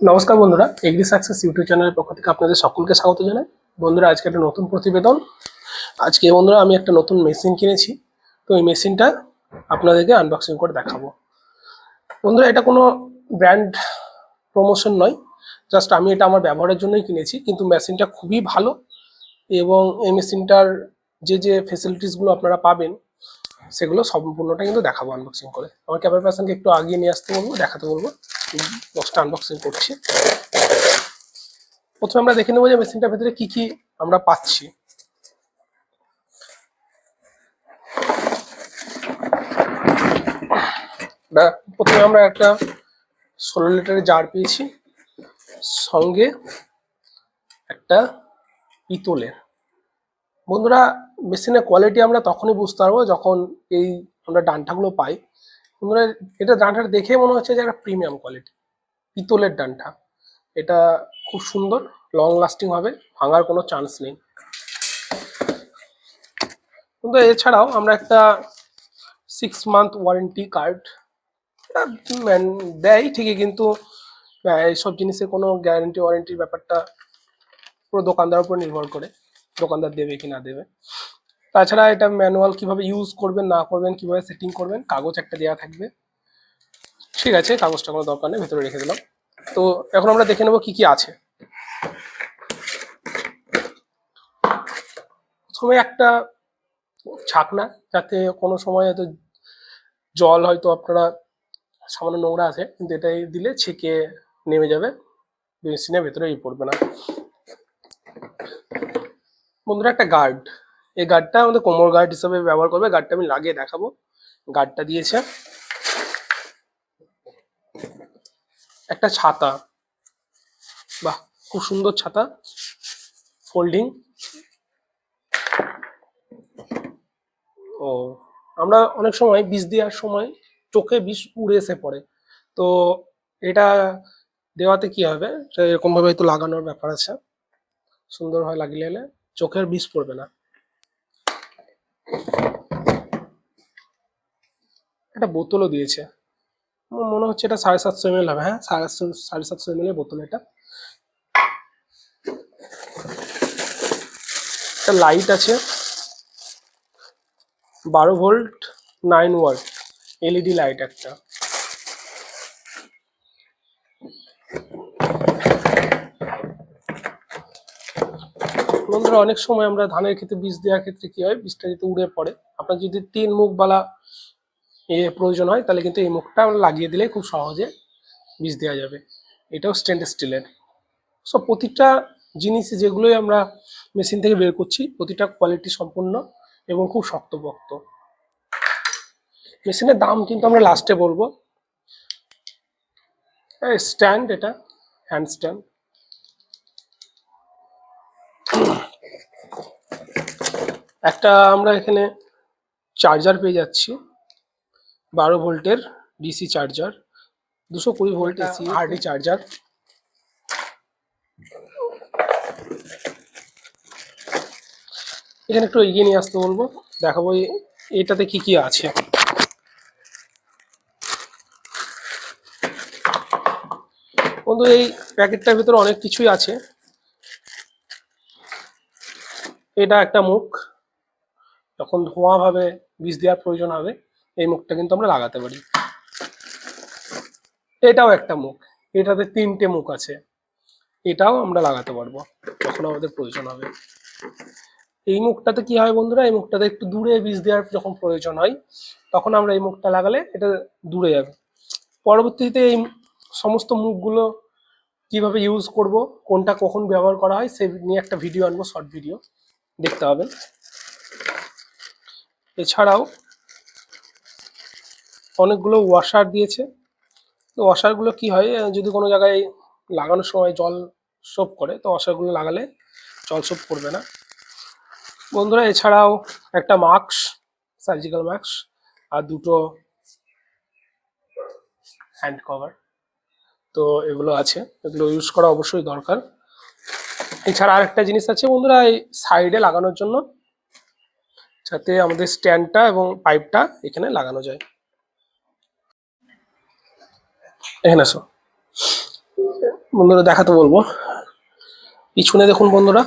নমস্কার বন্ধুরা, agri success YouTube চ্যানেলের পক্ষ থেকে আপনাদের সকলকে স্বাগত জানাই। বন্ধুরা, আজকে একটা নতুন প্রতিবেদন। আজকে বন্ধুরা আমি একটা নতুন মেশিন কিনেছি। তো এই মেশিনটা আপনাদেরকে আনবক্সিং করে দেখাবো। বন্ধুরা, এটা কোনো ব্র্যান্ড প্রমোশন নয়, জাস্ট আমি এটা আমার ব্যবহারের জন্যই কিনেছি। কিন্তু মেশিনটা খুবই ভালো এবং এই মেশিনটার যে ফেসিলিটিসগুলো আপনারা পাবেন সেগুলো সম্পূর্ণটা কিন্তু দেখাবো আনবক্সিং করে। আমার ক্যামেরা পার্সনকে একটু আগিয়ে নিয়ে আসতে বলবো, দেখাতে বলবো। বক্সটা আনবক্সিং করছি। প্রথমে আমরা দেখে নেবো যে মেশিনটার ভেতরে কি কি আমরা পাচ্ছি। প্রথমে আমরা একটা 16 লিটারের জার পেয়েছি, সঙ্গে একটা পিতলের। বন্ধুরা, মেশিনের কোয়ালিটি আমরা তখনই বুঝতে পারবো যখন এই আমরা ডান্টাগুলো পাই। বন্ধুরা, এটা ডান্টাটা দেখে মনে হচ্ছে যে একটা প্রিমিয়াম কোয়ালিটি পিতলের ডান্টা। এটা খুব সুন্দর, লং লাস্টিং হবে, ভাঙার কোনো চান্স নেই। কিন্তু এছাড়াও আমরা একটা 6 মান্থ ওয়ারেন্টি কার্ড দেয় ঠিকই, কিন্তু এইসব জিনিসের কোনো গ্যারান্টি ওয়ারেন্টির ব্যাপারটা পুরো দোকানদার উপর নির্ভর করে, দোকানদার দেবে কি না দেবে। তাছাড়া এটা ম্যানুয়াল কিভাবে ইউজ করবেন না করবেন, কিভাবে সেটিং করবেন, কাগজ একটা দেওয়া থাকবে। ঠিক আছে, কাগজটা কোনো দরকার নেই, ভেতরে রেখে দিলাম। তো এখন আমরা দেখে নেবো কি কি আছে। প্রথমে একটা ছাকনা, যাতে কোনো সময় হয়তো জল হয়তো আপনারা সামান্য নোংরা আছে, কিন্তু এটাই দিলে ছেঁকে নেমে যাবে, মেশিনের ভেতরেই পড়বে না। বন্ধুরা, একটা গার্ড, এই গার্ডটা আমাদের কোমর গার্ড হিসেবে ব্যবহার করবে। গার্ডটা আমি লাগিয়ে দেখাবো। গার্ডটা দিয়েছে। একটা ছাতা, বাহ, খুব সুন্দর ছাতা, ফোল্ডিং। ও, আমরা অনেক সময় বিষ দেওয়ার সময় চোখে বিষ উড়ে এসে পড়ে, তো এটা দেওয়াতে কি হবে, এরকম ভাবে হয়তো লাগানোর ব্যাপার আছে, সুন্দরভাবে লাগিয়ে এলে চোখের বিষ পড়বে না। একটা বোতলও দিয়েছে, মনে হচ্ছে এটা 750 ml হবে। হ্যাঁ, 750 ml এর বোতল এটা। একটা লাইট আছে, 12 ভোল্ট 9 ওয়াট এলইডি লাইট একটা। বন্ধুরা, অনেক সময় আমরা ধানের ক্ষেত্রে বীজ দেওয়ার ক্ষেত্রে কি হয়, বীজটা যদি উড়ে পড়ে, আপনার যদি 3 মুখবালা প্রয়োজন হয়, তাহলে কিন্তু এই মুখটা লাগিয়ে দিলে খুব সহজে বীজ দেওয়া যাবে। এটাও স্টেনলেস স্টিলের। সব প্রতিটা জিনিস যেগুলোই আমরা মেশিন থেকে বের করছি, প্রতিটা কোয়ালিটি সম্পূর্ণ এবং খুব শক্তপোক্ত। মেশিনের দাম কিন্তু আমরা লাস্টে বলবো। স্ট্যান্ড, এটা হ্যান্ড স্ট্যান্ড। একটা আমরা এখানে চার্জার পেয়ে যাচ্ছি, 12 ভোল্টের ডিসি চার্জার, 220 ভোল্ট এসি হার্ডি চার্জার। এখানে একটু এগিয়ে নিয়ে আসতে বলবো, দেখাবো এটাতে কি কি আছে। বন্ধু, এই প্যাকেটটার ভিতরে অনেক কিছুই আছে। এটা একটা মুখ, যখন ধোঁয়া ভাবে বীজ দেওয়ার প্রয়োজন হবে, এই মুখটা কিন্তু আমরা লাগাতে পারি। এটাও একটা মুখ, এটাতে 3টে মুখ আছে, এটাও আমরা লাগাতে পারবো যখন আমাদের প্রয়োজন হবে। এই মুখটাতে কি হয় বন্ধুরা, এই মুখটাতে একটু দূরে বীজ দেওয়ার যখন প্রয়োজন হয়, তখন আমরা এই মুখটা লাগালে এটা দূরে যাবে। পরবর্তীতে এই সমস্ত মুখগুলো কিভাবে ইউজ করব, কোনটা কখন ব্যবহার করা হয়, সে নিয়ে একটা ভিডিও আনবো, শর্ট ভিডিও, দেখতে হবে। এছাড়াও অনেকগুলো ওয়াশার দিয়েছে। তো ওয়াশারগুলো কি হয়, যদি কোনো জায়গায় লাগানোর সময় জল সোপ করে, তো ওয়াশারগুলো লাগালে জল সোপ করবে না। বন্ধুরা, এছাড়াও একটা মাস্ক, সার্জিক্যাল মাস্ক, আর দুটো হ্যান্ড কভার, তো এগুলো আছে, এগুলো ইউজ করা অবশ্যই দরকার। এছাড়া আরেকটা জিনিস আছে বন্ধুরা, এই সাইডে লাগানোর জন্য, যাতে আমাদের স্ট্যান্ডটা এবং পাইপটা এখানে লাগানো যায়। এখানে আসো বন্ধুরা দেখাতে বলবো, পিছনে দেখুন বন্ধুরা,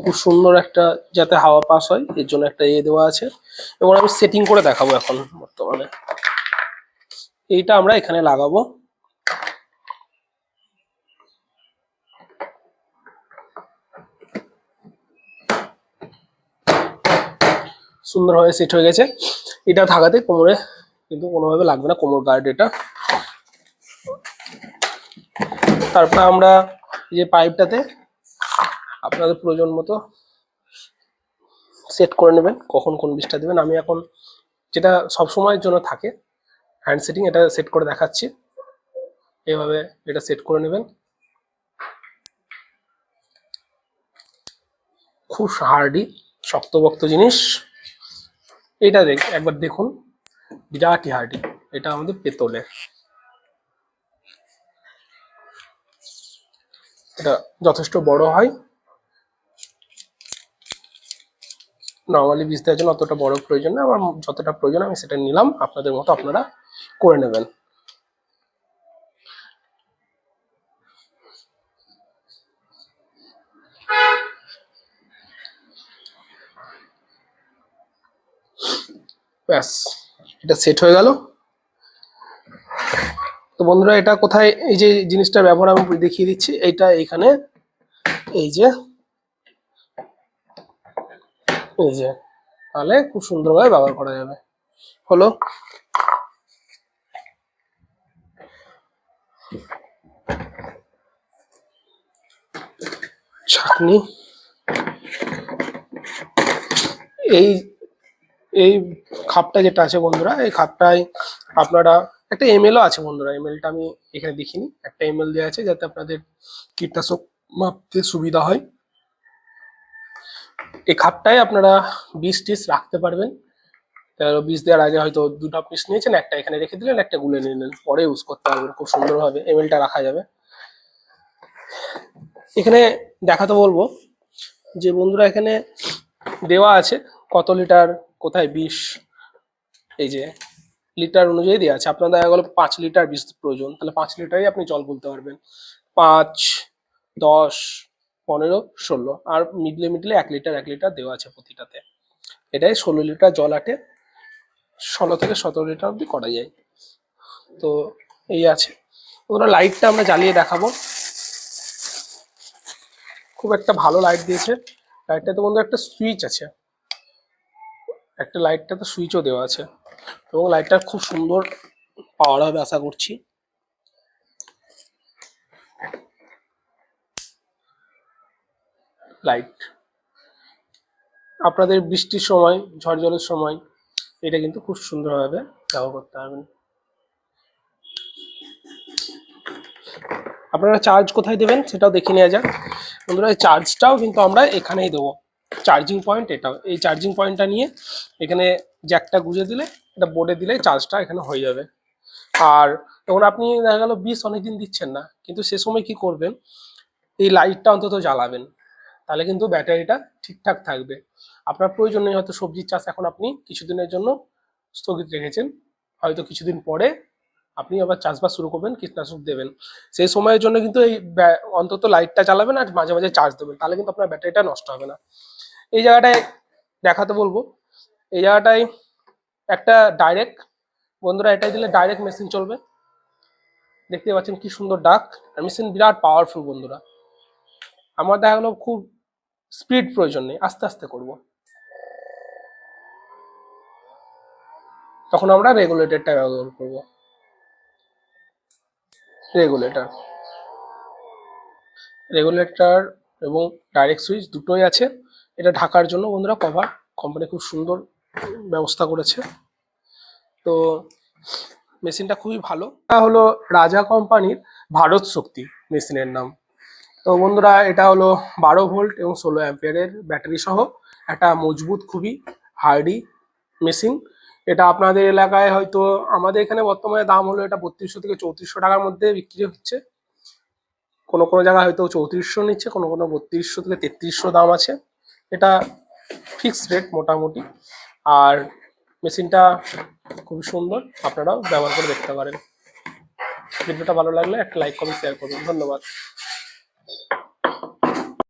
খুব সুন্দর একটা যাতে হাওয়া পাস হয় এর জন্য একটা দেওয়া আছে, এবং আমি সেটিং করে দেখাবো এখন বর্তমানে। এইটা আমরা এখানে লাগাবো। সুন্দরভাবে সেট হয়ে গেছে। এটা থাকাতে কোমরে কিন্তু কোনোভাবে লাগবে না, কোমর গার্ড এটা। তারপর আমরা যে পাইপটাতে আপনাদের প্রয়োজন মতো সেট করে নেবেন কখন কোন বিষটা দেবেন। আমি এখন যেটা সব সময়ের জন্য থাকে হ্যান্ড সেটিং, এটা সেট করে দেখাচ্ছি। এভাবে এটা সেট করে নেবেন। খুব হার্ডি শক্তপোক্ত জিনিস। এটা একবার দেখুন, বিরাটই হার্ডি। এটা আমাদের পেতলের, এটা যথেষ্ট বড় হয়। নর্মালি বীজ দেওয়ার জন্য অতটা বড় প্রয়োজন না, আমার যতটা প্রয়োজন আমি সেটা নিলাম, আপনাদের মতো আপনারা করে নেবেন। ব্যাস, এটা সেট হয়ে গেল। তো বন্ধুরা এটা কোথায়, এই যে জিনিসটা ব্যবহার আমি দেখিয়ে দিচ্ছি, এইটা এইখানে, এই যে তাহলে খুব সুন্দরভাবে ব্যবহার করা যাবে। হলো ছাঁকনি। এই এই খাপটা যেটা আছে বন্ধুরা, এই খাপটায় আপনারা একটা এমএলও আছে বন্ধুরা, এমএলটা আমি এখানে দেখিনি, একটা এমএল দেওয়া আছে যাতে আপনাদের কীটনাশক মাপতে সুবিধা হয়। এই খাপটায় আপনারা বীজ টিজ রাখতে পারবেন। বীজ দেওয়ার আগে হয়তো দুটো পিস নিয়েছেন, একটা এখানে রেখে দিলেন, একটা গুলে নিলেন, পরে ইউজ করতে পারবেন খুব সুন্দরভাবে। এমএলটা রাখা যাবে। এখানে দেখাতে বলবো যে বন্ধুরা, এখানে দেওয়া আছে কত লিটার কোথায় বিষ, এই যে লিটার অনুযায়ী দেওয়া আছে। আপনার দেখা গেল 5 লিটার বিষ প্রয়োজন, তাহলে 5 লিটারই আপনি জল গুলতে পারবেন। 5, 10, 15, 16, আর মিডলে 1 লিটার 1 লিটার দেওয়া আছে প্রতিটাতে। এটাই 16 লিটার জল আটে, 16 থেকে 17 লিটার অব্দি করা যায়। তো এই আছে। ওরা লাইটটা আমরা জ্বালিয়ে দেখাবো। খুব একটা ভালো লাইট দিয়েছে। লাইটটাতে বন্ধু একটা সুইচ আছে, একটা লাইটটাতে সুইচও দেওয়া আছে, এবং লাইটটা খুব সুন্দর পাওয়ার হবে আশা করছি। লাইট আপনাদের বৃষ্টির সময়, ঝড় জলের সময় এটা কিন্তু খুব সুন্দরভাবে ব্যবহার করতে পারবেন। আপনারা চার্জ কোথায় দেবেন সেটাও দেখে নেওয়া যাক বন্ধুরা। এই চার্জটাও কিন্তু আমরা এখানেই দেবো, চার্জিং পয়েন্ট এটাও। এই চার্জিং পয়েন্টটা নিয়ে এখানে জ্যাকটা গুঁজে দিলে, এটা বোর্ডে দিলে চার্জটা এখানে হয়ে যাবে। আর তখন আপনি দেখা গেল বিষ অনেকদিন দিচ্ছেন না, কিন্তু সে সময় কি করবেন, এই লাইটটা অন্তত জ্বালাবেন, তাহলে কিন্তু ব্যাটারিটা ঠিকঠাক থাকবে। আপনার প্রয়োজন নেই, হয়তো সবজির চাষ এখন আপনি কিছুদিনের জন্য স্থগিত রেখেছেন, হয়তো কিছুদিন পরে আপনি আবার চাষবাস শুরু করবেন, কীটনাশক দেবেন, সেই সময়ের জন্য কিন্তু এই অন্তত লাইটটা চালাবেন আর মাঝে মাঝে চার্জ দেবেন, তাহলে কিন্তু আপনার ব্যাটারিটা নষ্ট হবে না। এই জায়গাটায় দেখাতে বলবো, এই জায়গাটায় একটা ডাইরেক্ট, বন্ধুরা এটাই দিলে ডাইরেক্ট মেশিন চলবে। দেখতে পাচ্ছেন কি সুন্দর ডাক, আর মেশিন বিরাট পাওয়ারফুল বন্ধুরা। আমার দেখা গেলো খুব স্পিড প্রয়োজন নেই, আস্তে আস্তে করব, তখন আমরা রেগুলেটরটা ব্যবহার করব। রেগুলেটর এবং ডাইরেক্ট সুইচ দুটোই আছে। এটা ঢাকার জন্য বন্ধুরা কভার, কোম্পানি খুব সুন্দর ব্যবস্থা করেছে। তো মেশিনটা খুবই ভালো। এটা হলো রাজা কোম্পানির ভারত শক্তি মেশিনের নাম। তো বন্ধুরা এটা হলো 12 ভোল্ট এবং 16 অ্যাম্পিয়ারের ব্যাটারি সহ একটা মজবুত খুবই হার্ডি মেশিন। এটা আপনাদের এলাকায় হয়তো, আমাদের এখানে বর্তমানে দাম হলো এটা 3200 থেকে 3400 টাকার মধ্যে বিক্রি হচ্ছে। কোনো কোনো জায়গায় হয়তো 3400 নিচ্ছে, কোনো কোনো 3200 থেকে 3300 দাম আছে। এটা ফিক্সড রেট মোটামুটি। আর মেশিনটা খুবই সুন্দর, আপনারাও ব্যবহার করে দেখতে পারেন। ভিডিওটা ভালো লাগলে একটা লাইক কমেন্ট শেয়ার করবেন। ধন্যবাদ।